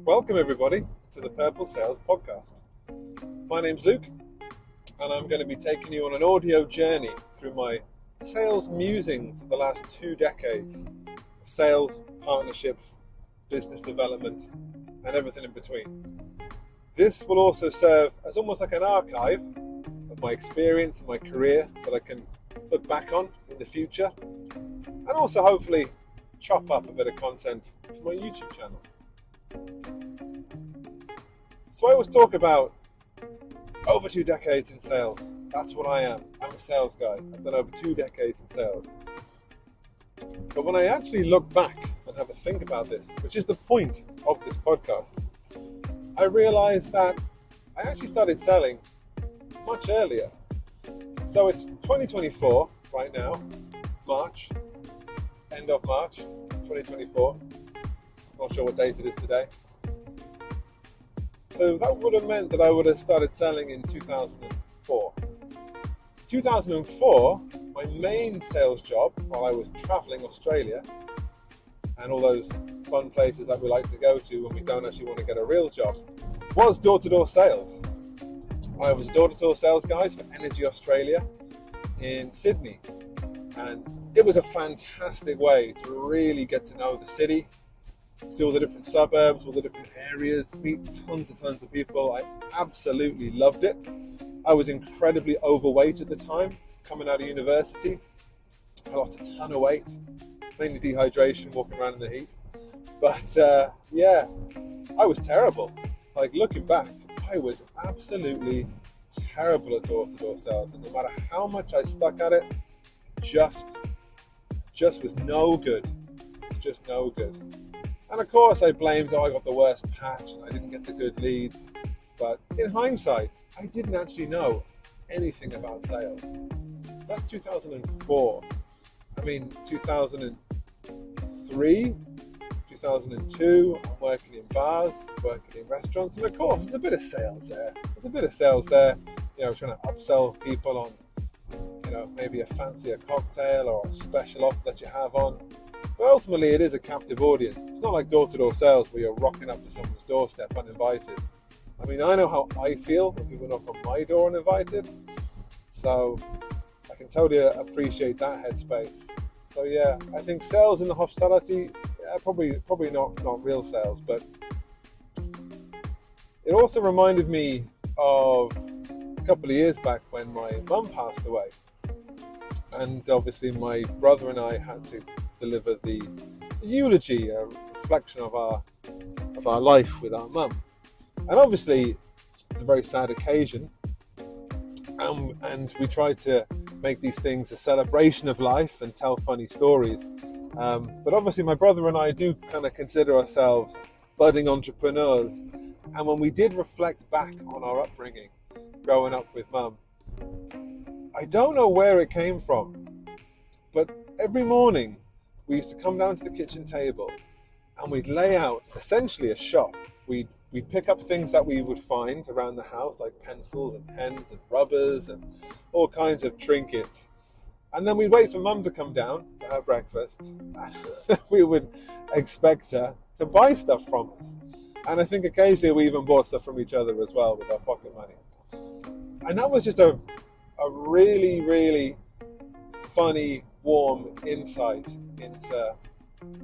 Welcome everybody to the Purple Sales Podcast. My name's Luke and I'm going to be taking you on an audio journey through my sales musings of the last 2 decades of sales, partnerships, business development and everything in between. This will also serve as almost like an archive of my experience and my career that I can look back on in the future, and also hopefully chop up a bit of content for my YouTube channel. So I always talk about over 2 decades in sales. That's what I am. I'm a sales guy. I've done over 2 decades in sales. But when I actually look back and have a think about this, which is the point of this podcast, I realized that I actually started selling much earlier. So it's 2024 right now, March, end of March 2024. Not sure what date it is today. So that would have meant that I would have started selling in 2004. 2004, my main sales job while I was traveling Australia and all those fun places that we like to go to when we don't actually want to get a real job, was door-to-door sales. I was a door-to-door sales guy for Energy Australia in Sydney. And it was a fantastic way to really get to know the city, see all the different suburbs, all the different areas, meet tons of people. I absolutely loved it. I was incredibly overweight at the time, coming out of university. I lost a ton of weight, mainly dehydration, walking around in the heat. But I was terrible. Like looking back, I was absolutely terrible at door-to-door sales. And no matter how much I stuck at it, just was no good. Just no good. And of course I blamed, I got the worst patch and I didn't get the good leads. But in hindsight, I didn't actually know anything about sales. So that's 2004. I mean, 2003, 2002, I'm working in bars, working in restaurants. And of course, there's a bit of sales there. Trying to upsell people on, maybe a fancier cocktail or a special offer that you have on. But ultimately, it is a captive audience. It's not like door-to-door sales where you're rocking up to someone's doorstep uninvited. I mean, I know how I feel when people knock on my door uninvited. So I can totally appreciate that headspace. So yeah, I think sales in the hospitality, probably not real sales, but it also reminded me of a couple of years back when my mum passed away. And obviously my brother and I had to deliver the eulogy, a reflection of our life with our mum. And obviously it's a very sad occasion, and we tried to make these things a celebration of life and tell funny stories. But obviously my brother and I do kind of consider ourselves budding entrepreneurs. And when we did reflect back on our upbringing, growing up with mum, I don't know where it came from, but every morning we used to come down to the kitchen table and we'd lay out essentially a shop. We'd pick up things that we would find around the house, like pencils and pens and rubbers and all kinds of trinkets. And then we'd wait for mum to come down for her breakfast. We would expect her to buy stuff from us. And I think occasionally we even bought stuff from each other as well with our pocket money. And that was just a really, really funny, warm insight into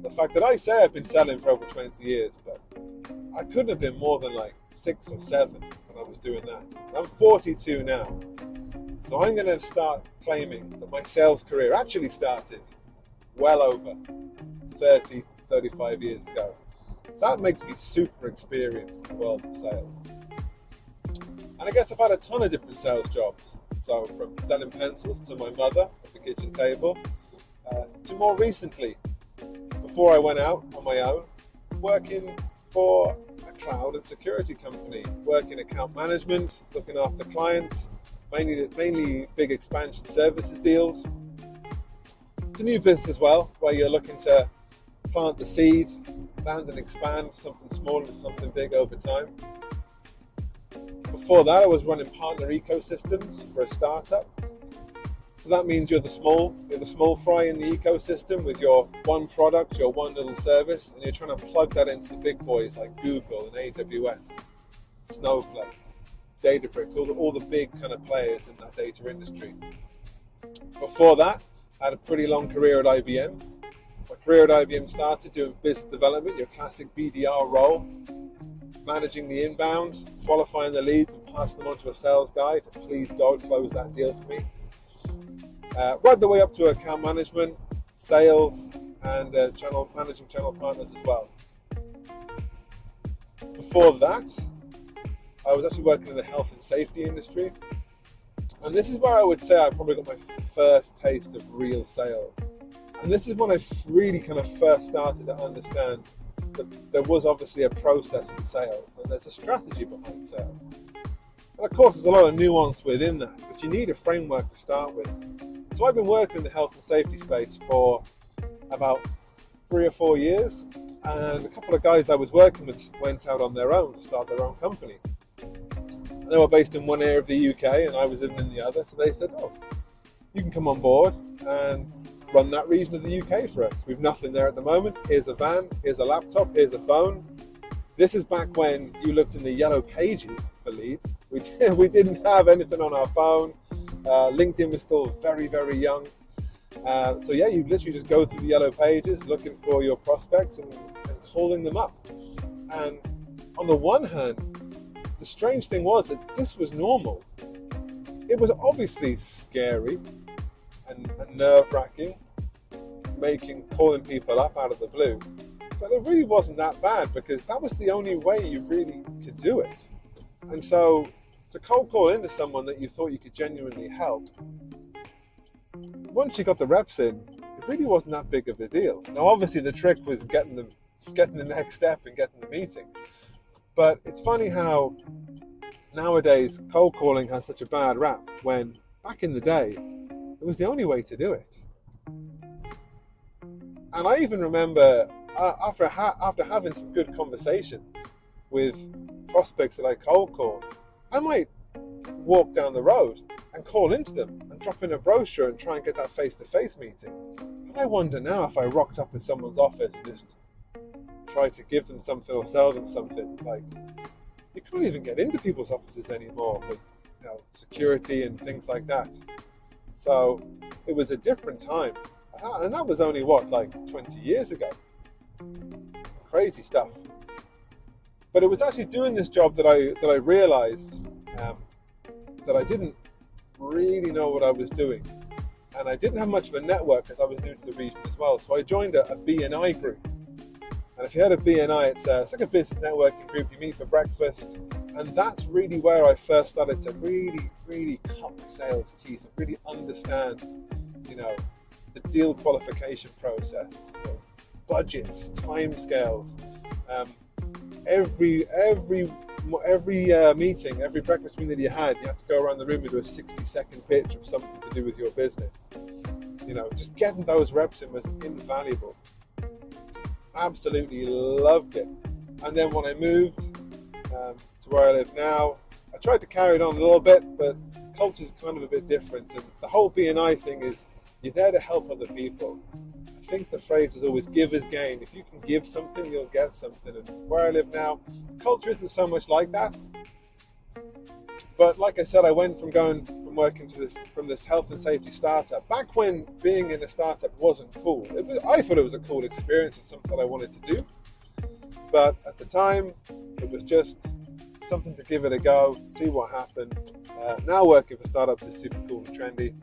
the fact that I say I've been selling for over 20 years, but I couldn't have been more than like 6 or 7 when I was doing that. I'm 42 now. So I'm going to start claiming that my sales career actually started well over 30, 35 years ago. So that makes me super experienced in the world of sales. And I guess I've had a ton of different sales jobs. So from selling pencils to my mother at the kitchen table, to more recently, before I went out on my own, working for a cloud and security company, working account management, looking after clients, mainly big expansion services deals. It's a new business as well, where you're looking to plant the seed, land and expand something small into something big over time. Before that, I was running partner ecosystems for a startup. So that means you're the small fry in the ecosystem with your one product, your one little service, and you're trying to plug that into the big boys like Google and AWS, Snowflake, Databricks, all the big kind of players in that data industry. Before that, I had a pretty long career at IBM. My career at IBM started doing business development, your classic BDR role, managing the inbound, qualifying the leads and passing them on to a sales guy to please God close that deal for me. Right the way up to account management, sales, and managing channel partners as well. Before that, I was actually working in the health and safety industry. And this is where I would say I probably got my first taste of real sales. And this is when I really kind of first started to understand that there was obviously a process to sales and there's a strategy behind sales. And of course, there's a lot of nuance within that, but you need a framework to start with. So I've been working in the health and safety space for about 3 or 4 years, and a couple of guys I was working with went out on their own to start their own company. And they were based in one area of the UK and I was living in the other, so they said, oh, you can come on board and run that region of the UK for us. We've nothing there at the moment. Here's a van, here's a laptop, here's a phone. This is back when you looked in the yellow pages for leads. We didn't have anything on our phone. LinkedIn was still very, very young. So yeah, you literally just go through the yellow pages looking for your prospects and calling them up. And on the one hand, the strange thing was that this was normal. It was obviously scary and nerve-wracking, calling people up out of the blue. But it really wasn't that bad because that was the only way you really could do it. And so to cold call into someone that you thought you could genuinely help, once you got the reps in, it really wasn't that big of a deal. Now, obviously, the trick was getting the next step and getting the meeting. But it's funny how nowadays cold calling has such a bad rap when back in the day, it was the only way to do it. And I even remember after having some good conversations with prospects that I cold called, I might walk down the road and call into them and drop in a brochure and try and get that face-to-face meeting. And I wonder now if I rocked up in someone's office and just tried to give them something or sell them something, like, you can't even get into people's offices anymore with security and things like that. So it was a different time. And that was only, 20 years ago. Crazy stuff. But it was actually doing this job that I realized that I didn't really know what I was doing. And I didn't have much of a network because I was new to the region as well. So I joined a BNI group. And if you heard of BNI, it's like a business networking group. You meet for breakfast. And that's really where I first started to really, really cut my sales teeth and really understand, the deal qualification process, budgets, timescales. Every meeting, every breakfast meeting that you had to go around the room and do a 60-second pitch of something to do with your business. Just getting those reps in was invaluable. Absolutely loved it. And then when I moved to where I live now, I tried to carry it on a little bit, but culture's kind of a bit different. And the whole BNI thing is, you're there to help other people. I think the phrase was always give is gain. If you can give something, you'll get something. And where I live now, culture isn't so much like that. But like I said, I went from working from this health and safety startup. Back when being in a startup wasn't cool. I thought it was a cool experience and something I wanted to do. But at the time, it was just something to give it a go, see what happened. Now working for startups is super cool and trendy.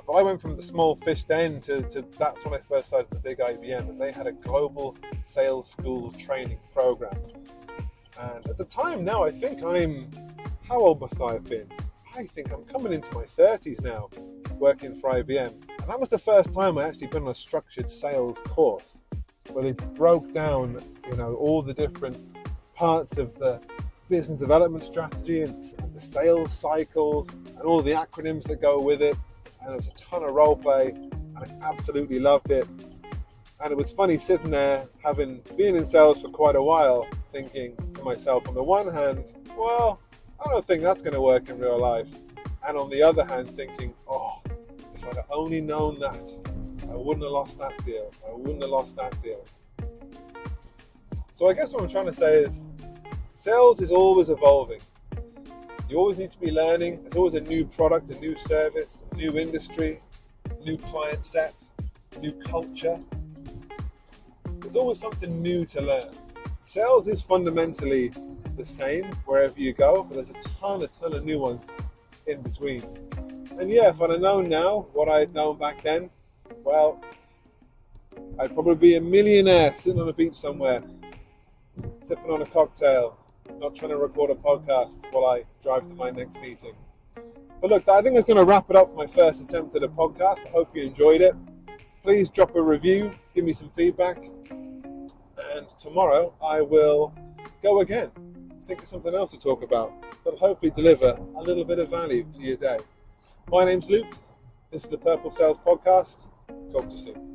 But I went from the small fish then to that's when I first started the big IBM, and they had a global sales school training program. And at the time now, I think how old must I have been? I think I'm coming into my 30s now, working for IBM. And that was the first time I actually been on a structured sales course, where they broke down, all the different parts of the business development strategy and the sales cycles and all the acronyms that go with it. And there was a ton of role play, and I absolutely loved it. And it was funny sitting there, having been in sales for quite a while, thinking to myself, on the one hand, well, I don't think that's going to work in real life. And on the other hand, thinking, if if I'd only known that, I wouldn't have lost that deal. I wouldn't have lost that deal. So I guess what I'm trying to say is sales is always evolving. You always need to be learning. There's always a new product, a new service, a new industry, new client set, new culture. There's always something new to learn. Sales is fundamentally the same wherever you go, but there's a ton of nuance in between. And yeah, if I'd have known now what I had known back then, well, I'd probably be a millionaire sitting on a beach somewhere, sipping on a cocktail, not trying to record a podcast while I drive to my next meeting. But look, I think that's going to wrap it up for my first attempt at a podcast. I hope you enjoyed it. Please drop a review, give me some feedback, and tomorrow I will go again. Think of something else to talk about that'll hopefully deliver a little bit of value to your day. My name's Luke. This is the Purple Sales Podcast. Talk to you soon.